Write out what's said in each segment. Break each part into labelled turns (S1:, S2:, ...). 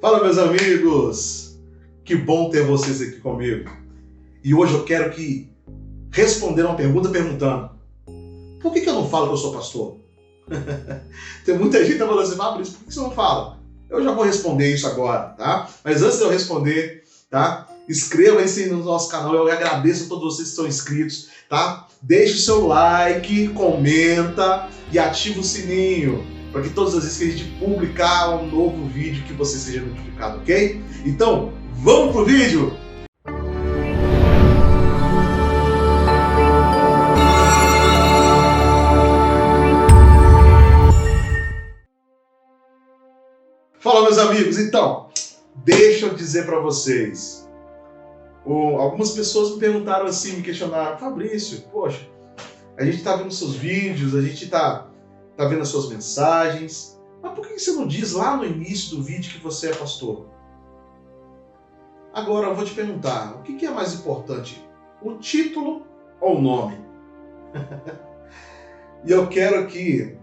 S1: Fala, meus amigos! Que bom ter vocês aqui comigo. E hoje eu quero responder uma pergunta perguntando: por que eu não falo que eu sou pastor? Tem muita gente que tá falando assim: Fabrício, por que você não fala? Eu já vou responder isso agora, tá? Mas antes de eu responder, tá? Inscreva-se no nosso canal, eu agradeço a todos vocês que estão inscritos, tá? Deixe o seu like, comenta e ativa o sininho, para que todas as vezes que a gente publicar um novo vídeo que você seja notificado, ok? Então, vamos pro vídeo? Fala, meus amigos, então, deixa eu dizer para vocês. Algumas pessoas me perguntaram assim, me questionaram: Fabrício, poxa, a gente tá vendo seus vídeos, a gente tá vendo as suas mensagens, mas por que você não diz lá no início do vídeo que você é pastor? Agora eu vou te perguntar, o que é mais importante, o título ou o nome? E eu quero aqui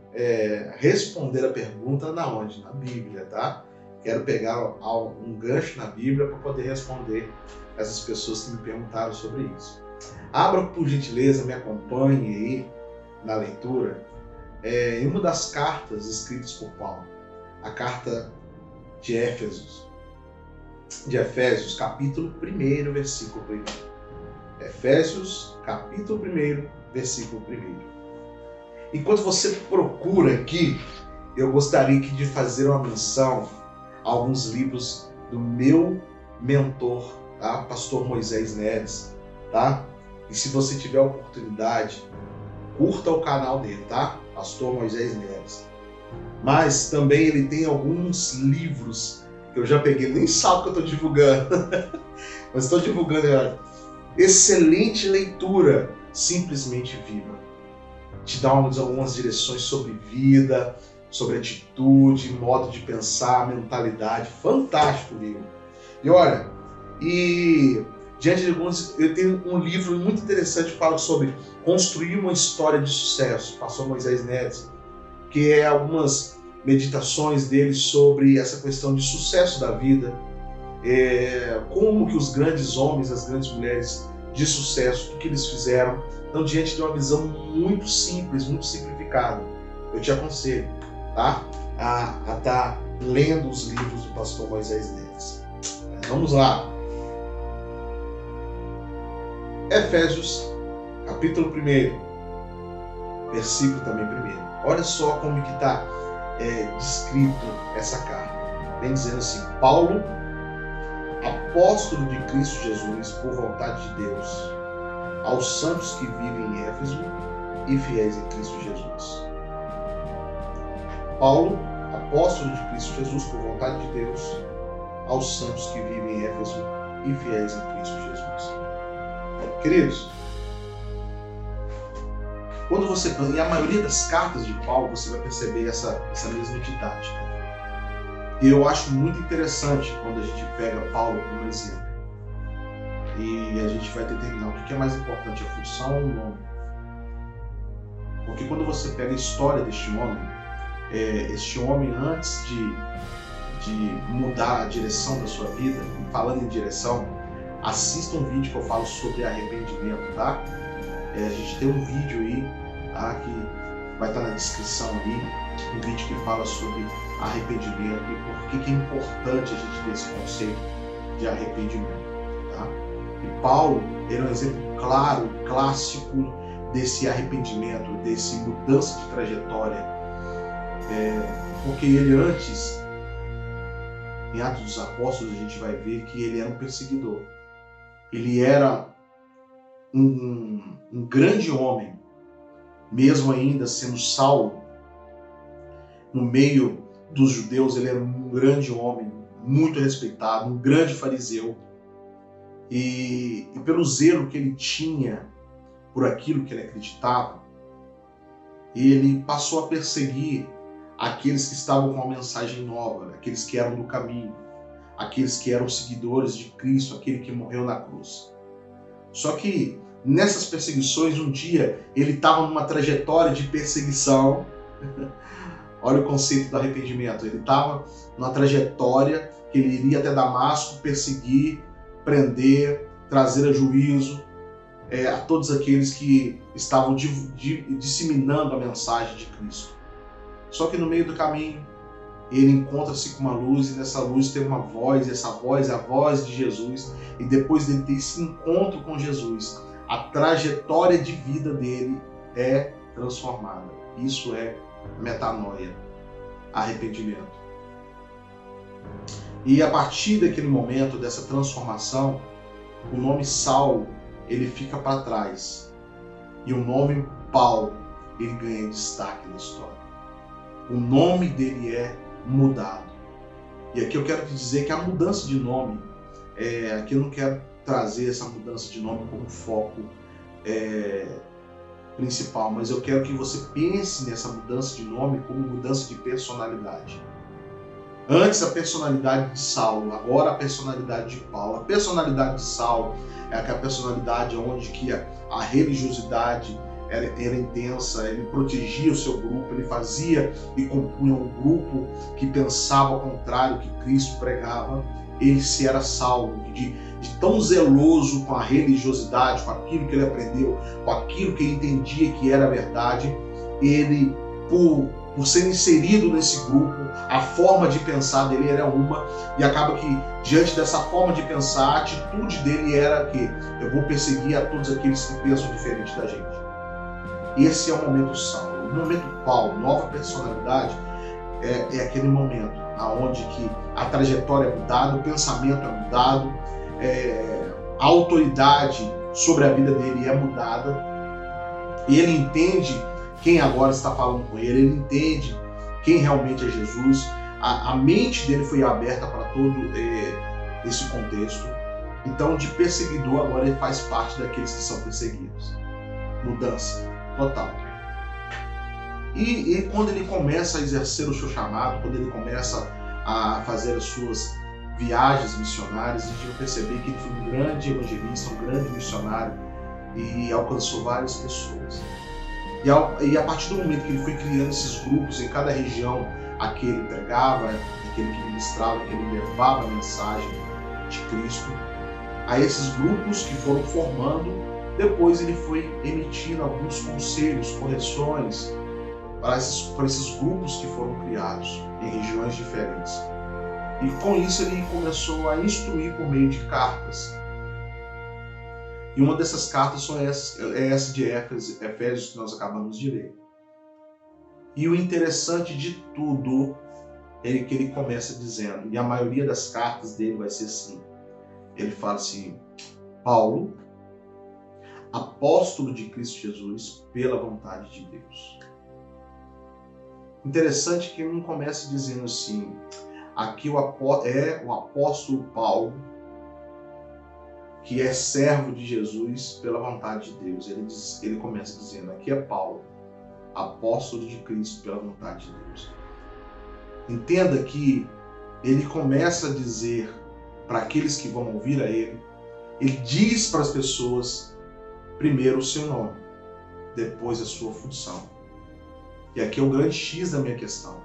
S1: responder a pergunta na onde? Na Bíblia, tá? Quero pegar um gancho na Bíblia para poder responder essas pessoas que me perguntaram sobre isso. Abra, por gentileza, me acompanhe aí na leitura em uma das cartas escritas por Paulo, a carta de Efésios, capítulo 1, versículo 1. Efésios, capítulo 1, versículo 1. Enquanto você procura aqui, eu gostaria de fazer uma menção a alguns livros do meu mentor, tá? Pastor Moisés Neres, tá? E se você tiver a oportunidade, curta o canal dele, tá? Pastor Moisés Neres. Mas também ele tem alguns livros que eu já peguei, nem sabe que eu estou divulgando, mas estou divulgando. Excelente leitura, Simplesmente Viva. Te dá algumas direções sobre vida, sobre atitude, modo de pensar, mentalidade. Fantástico livro. E olha, diante de alguns, eu tenho um livro muito interessante que fala sobre construir uma história de sucesso, pastor Moisés Neres, que é algumas meditações dele sobre essa questão de sucesso da vida, como que os grandes homens, as grandes mulheres de sucesso, o que eles fizeram. Então, diante de uma visão muito simples, muito simplificada, eu te aconselho, tá? A estar lendo os livros do pastor Moisés Neres. Vamos lá. Efésios, capítulo 1, versículo também 1. Olha só como que está descrito essa carta. Vem dizendo assim: Paulo, apóstolo de Cristo Jesus, por vontade de Deus, aos santos que vivem em Éfeso e fiéis em Cristo Jesus. Paulo, apóstolo de Cristo Jesus, por vontade de Deus, aos santos que vivem em Éfeso e fiéis em Cristo Jesus. Queridos, quando você lê a maioria das cartas de Paulo, você vai perceber essa mesma didática. E eu acho muito interessante quando a gente pega Paulo como exemplo. E a gente vai determinar o que é mais importante, a função ou o nome. Porque quando você pega a história deste homem antes de mudar a direção da sua vida, e falando em direção, assista um vídeo que eu falo sobre arrependimento, tá? A gente tem um vídeo aí, tá? Que vai estar na descrição ali, um vídeo que fala sobre arrependimento e por que é importante a gente ter esse conceito de arrependimento, tá? E Paulo era um exemplo claro, clássico desse arrependimento, desse mudança de trajetória, porque ele antes, em Atos dos Apóstolos, a gente vai ver que ele era um perseguidor. Ele era um grande homem, mesmo ainda sendo Saulo, no meio dos judeus, ele era um grande homem, muito respeitado, um grande fariseu. E pelo zelo que ele tinha por aquilo que ele acreditava, ele passou a perseguir aqueles que estavam com a mensagem nova, aqueles que eram do caminho, aqueles que eram seguidores de Cristo, aquele que morreu na cruz. Só que nessas perseguições, um dia ele estava numa trajetória de perseguição. Olha o conceito do arrependimento. Ele estava numa trajetória que ele iria até Damasco perseguir, prender, trazer a juízo a todos aqueles que estavam disseminando a mensagem de Cristo. Só que no meio do caminho, ele encontra-se com uma luz, e nessa luz tem uma voz, e essa voz é a voz de Jesus, e depois dele ter esse encontro com Jesus, a trajetória de vida dele é transformada. Isso é metanoia, arrependimento. E a partir daquele momento, dessa transformação, o nome Saulo, ele fica para trás. E o nome Paulo, ele ganha destaque na história. O nome dele é mudado. E aqui eu quero te dizer que a mudança de nome, aqui eu não quero trazer essa mudança de nome como foco principal, mas eu quero que você pense nessa mudança de nome como mudança de personalidade. Antes a personalidade de Saulo, agora a personalidade de Paulo. A personalidade de Saulo é aquela personalidade onde que a religiosidade era intensa, ele protegia o seu grupo, ele fazia e compunha um grupo que pensava ao contrário do que Cristo pregava. Esse era Saulo, de tão zeloso com a religiosidade, com aquilo que ele aprendeu, com aquilo que ele entendia que era verdade, ele, por ser inserido nesse grupo, a forma de pensar dele era uma, e acaba que, diante dessa forma de pensar, a atitude dele era que eu vou perseguir a todos aqueles que pensam diferente da gente. Esse é o momento Saulo. O momento Paulo, nova personalidade, é aquele momento onde que a trajetória é mudada, o pensamento é mudado, a autoridade sobre a vida dele é mudada, e ele entende quem agora está falando com ele, ele entende quem realmente é Jesus, a mente dele foi aberta para todo esse contexto. Então, de perseguidor, agora ele faz parte daqueles que são perseguidos. Mudança total. E quando ele começa a exercer o seu chamado, quando ele começa a fazer as suas viagens missionárias, a gente vai perceber que ele foi um grande evangelista, um grande missionário, e alcançou várias pessoas. E a partir do momento que ele foi criando esses grupos em cada região, aquele ele pregava, aquele que ministrava, aquele que levava a mensagem de Cristo, a esses grupos que foram formando, depois ele foi emitindo alguns conselhos, correções para esses grupos que foram criados em regiões diferentes. E com isso ele começou a instruir por meio de cartas. E uma dessas cartas é essa de Efésios que nós acabamos de ler. E o interessante de tudo é que ele começa dizendo, e a maioria das cartas dele vai ser assim. Ele fala assim: Paulo, apóstolo de Cristo Jesus, pela vontade de Deus. Interessante que ele não começa dizendo assim, aqui o apóstolo Paulo, que é servo de Jesus pela vontade de Deus. Ele começa dizendo, aqui é Paulo, apóstolo de Cristo pela vontade de Deus. Entenda que ele começa a dizer para aqueles que vão ouvir a ele diz para as pessoas primeiro o seu nome, depois a sua função. E aqui é o grande X da minha questão.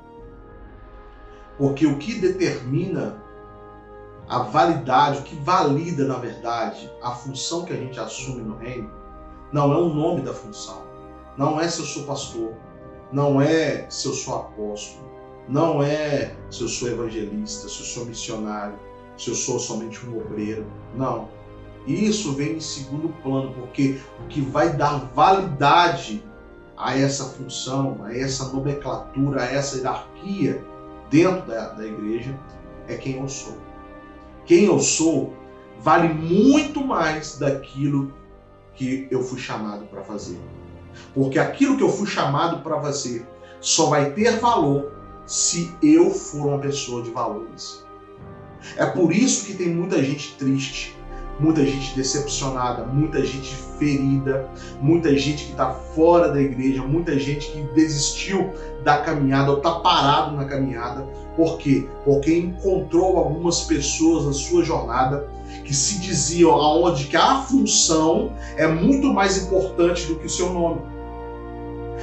S1: Porque o que determina a validade, o que valida, na verdade, a função que a gente assume no reino, não é o nome da função, não é se eu sou pastor, não é se eu sou apóstolo, não é se eu sou evangelista, se eu sou missionário, se eu sou somente um obreiro, não. Isso vem em segundo plano, porque o que vai dar validade a essa função, a essa nomenclatura, a essa hierarquia dentro da igreja é quem eu sou. Quem eu sou vale muito mais daquilo que eu fui chamado para fazer. Porque aquilo que eu fui chamado para fazer só vai ter valor se eu for uma pessoa de valores. É por isso que tem muita gente triste, muita gente decepcionada, muita gente ferida, muita gente que está fora da igreja, muita gente que desistiu da caminhada ou está parado na caminhada. Por quê? Porque encontrou algumas pessoas na sua jornada que se diziam aonde que a função é muito mais importante do que o seu nome.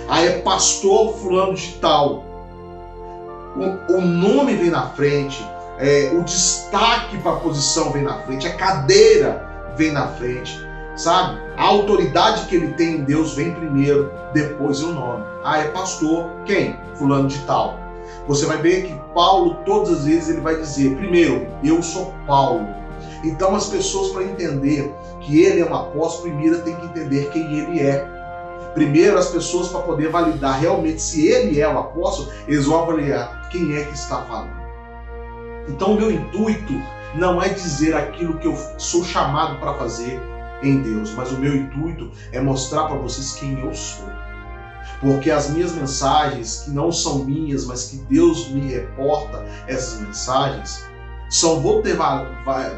S1: Aí é pastor fulano de tal. O nome vem na frente, o destaque para a posição vem na frente, a cadeira vem na frente, sabe? A autoridade que ele tem em Deus vem primeiro, depois o nome. Ah, é pastor. Quem? Fulano de tal. Você vai ver que Paulo, todas as vezes, ele vai dizer, primeiro, eu sou Paulo. Então as pessoas, para entender que ele é um apóstolo, primeiro tem que entender quem ele é. Primeiro, as pessoas, para poder validar realmente se ele é o apóstolo, eles vão avaliar quem é que está falando. Então, o meu intuito não é dizer aquilo que eu sou chamado para fazer em Deus, mas o meu intuito é mostrar para vocês quem eu sou. Porque as minhas mensagens, que não são minhas, mas que Deus me reporta essas mensagens, vão ter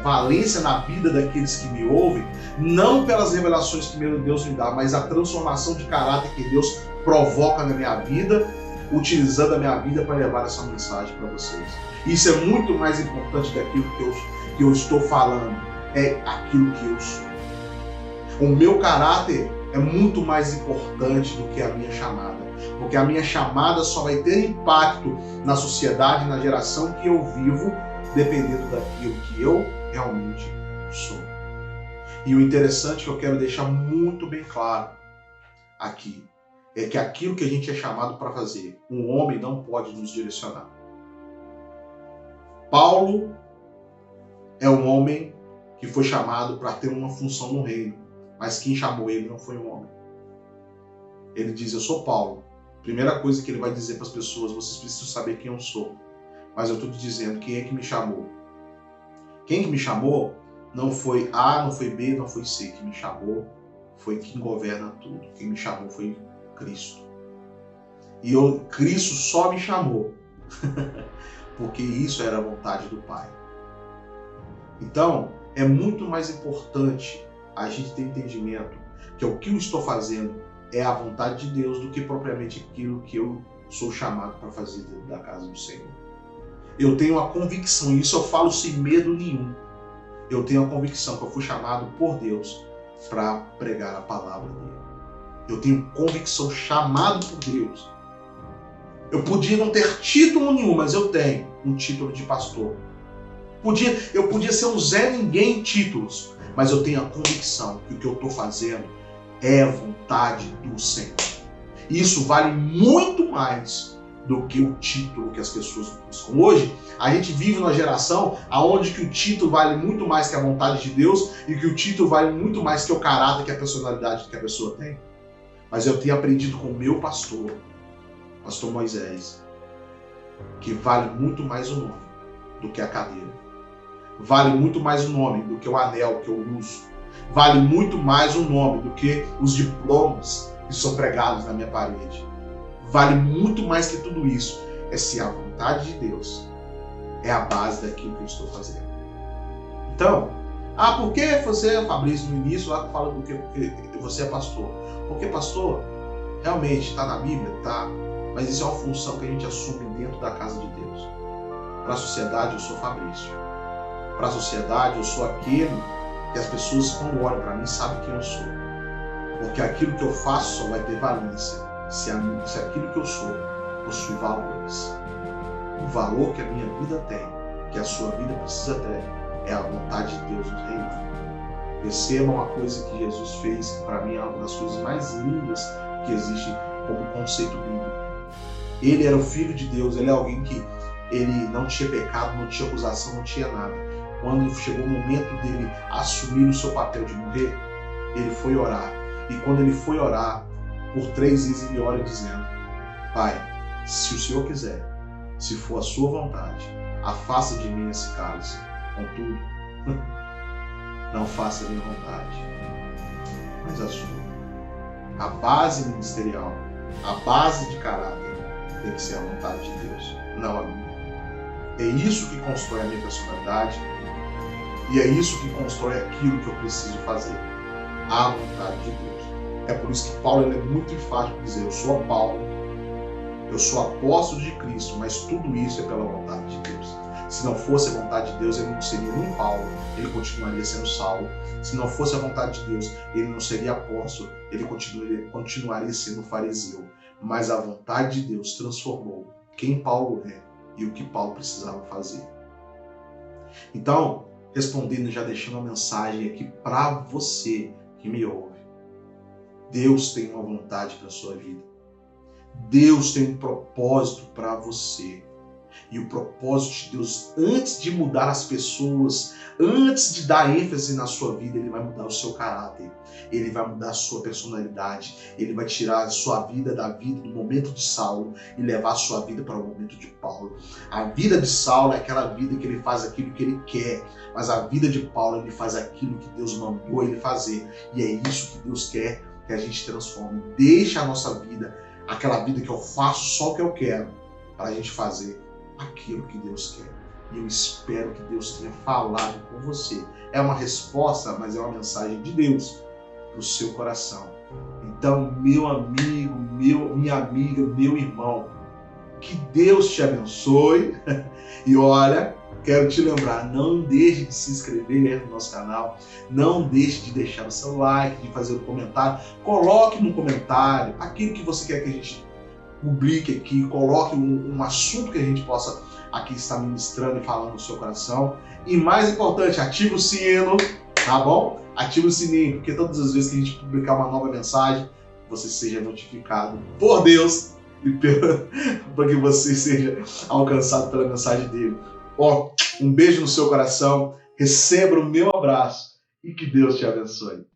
S1: valência na vida daqueles que me ouvem, não pelas revelações que meu Deus me dá, mas a transformação de caráter que Deus provoca na minha vida, utilizando a minha vida para levar essa mensagem para vocês. Isso é muito mais importante daquilo que eu estou falando, é aquilo que eu sou. O meu caráter é muito mais importante do que a minha chamada, porque a minha chamada só vai ter impacto na sociedade, na geração que eu vivo, dependendo daquilo que eu realmente sou. E o interessante que eu quero deixar muito bem claro aqui é que aquilo que a gente é chamado para fazer, um homem não pode nos direcionar. Paulo é um homem que foi chamado para ter uma função no reino, mas quem chamou ele não foi um homem. Ele diz, eu sou Paulo. Primeira coisa que ele vai dizer para as pessoas, vocês precisam saber quem eu sou. Mas eu estou te dizendo quem é que me chamou. Quem que me chamou não foi A, não foi B, não foi C. Quem me chamou foi quem governa tudo. Quem me chamou foi Cristo. E Cristo só me chamou porque isso era a vontade do Pai. Então, é muito mais importante a gente ter entendimento que o que eu estou fazendo é a vontade de Deus do que propriamente aquilo que eu sou chamado para fazer dentro da casa do Senhor. Eu tenho a convicção, e isso eu falo sem medo nenhum, eu tenho a convicção que eu fui chamado por Deus para pregar a palavra dele. Eu tenho convicção, chamado por Deus. Eu podia não ter título nenhum, mas eu tenho um título de pastor. Eu podia ser um Zé Ninguém em títulos, mas eu tenho a convicção que o que eu estou fazendo é a vontade do Senhor. E isso vale muito mais do que o título que as pessoas buscam. Hoje, a gente vive numa geração onde que o título vale muito mais que a vontade de Deus e que o título vale muito mais que o caráter, que a personalidade que a pessoa tem. Mas eu tenho aprendido com o meu pastor Moisés, que vale muito mais o nome do que a cadeira. Vale muito mais o nome do que o anel que eu uso. Vale muito mais o nome do que os diplomas que são pregados na minha parede. Vale muito mais que tudo isso. É se a vontade de Deus é a base daquilo que eu estou fazendo. Então, por que você, Fabrício, no início lá fala do que você é pastor? Porque pastor, realmente está na Bíblia? Tá. Mas isso é uma função que a gente assume dentro da casa de Deus. Para a sociedade, eu sou Fabrício. Para a sociedade, eu sou aquele que as pessoas, quando olham para mim, sabem quem eu sou. Porque aquilo que eu faço só vai ter valência se aquilo que eu sou possui valores. O valor que a minha vida tem, que a sua vida precisa ter, é a vontade de Deus nos reinar. Perceba uma coisa que Jesus fez, que para mim é uma das coisas mais lindas que existe como conceito bíblico. Ele era o Filho de Deus, ele é alguém que ele não tinha pecado, não tinha acusação, não tinha nada. Quando chegou o momento dele assumir o seu papel de morrer, ele foi orar. E quando ele foi orar, por 3 vezes ele ora dizendo: Pai, se o Senhor quiser, se for a sua vontade, afasta de mim esse cálice. Contudo, não faça a minha vontade, mas a sua. A base ministerial, a base de caráter tem que ser a vontade de Deus, não a minha. É isso que constrói a minha personalidade e é isso que constrói aquilo que eu preciso fazer, a vontade de Deus. É por isso que Paulo é muito enfático em dizer: eu sou Paulo, eu sou apóstolo de Cristo, mas tudo isso é pela vontade de Deus. Se não fosse a vontade de Deus, ele não seria nem Paulo, ele continuaria sendo Saulo. Se não fosse a vontade de Deus, ele não seria apóstolo, ele continuaria sendo fariseu. Mas a vontade de Deus transformou quem Paulo é e o que Paulo precisava fazer. Então, respondendo, já deixando uma mensagem aqui para você que me ouve. Deus tem uma vontade para a sua vida. Deus tem um propósito para você. E o propósito de Deus, antes de mudar as pessoas, antes de dar ênfase na sua vida, Ele vai mudar o seu caráter. Ele vai mudar a sua personalidade. Ele vai tirar a sua vida da vida do momento de Saulo e levar a sua vida para o momento de Paulo. A vida de Saulo é aquela vida que ele faz aquilo que ele quer. Mas a vida de Paulo, ele faz aquilo que Deus mandou ele fazer. E é isso que Deus quer que a gente transforme. Deixa a nossa vida, aquela vida que eu faço só o que eu quero, para a gente fazer aquilo que Deus quer. E eu espero que Deus tenha falado com você. É uma resposta, mas é uma mensagem de Deus para o seu coração. Então, meu amigo, minha amiga, meu irmão, que Deus te abençoe. E olha, quero te lembrar, não deixe de se inscrever no nosso canal, não deixe de deixar o seu like, de fazer um comentário. Coloque no comentário aquilo que você quer que a gente publique aqui, coloque um assunto que a gente possa aqui estar ministrando e falando no seu coração. E mais importante, ative o sino, tá bom? Ative o sininho, porque todas as vezes que a gente publicar uma nova mensagem, você seja notificado por Deus e para que você seja alcançado pela mensagem dele. Ó, um beijo no seu coração, receba o meu abraço e que Deus te abençoe.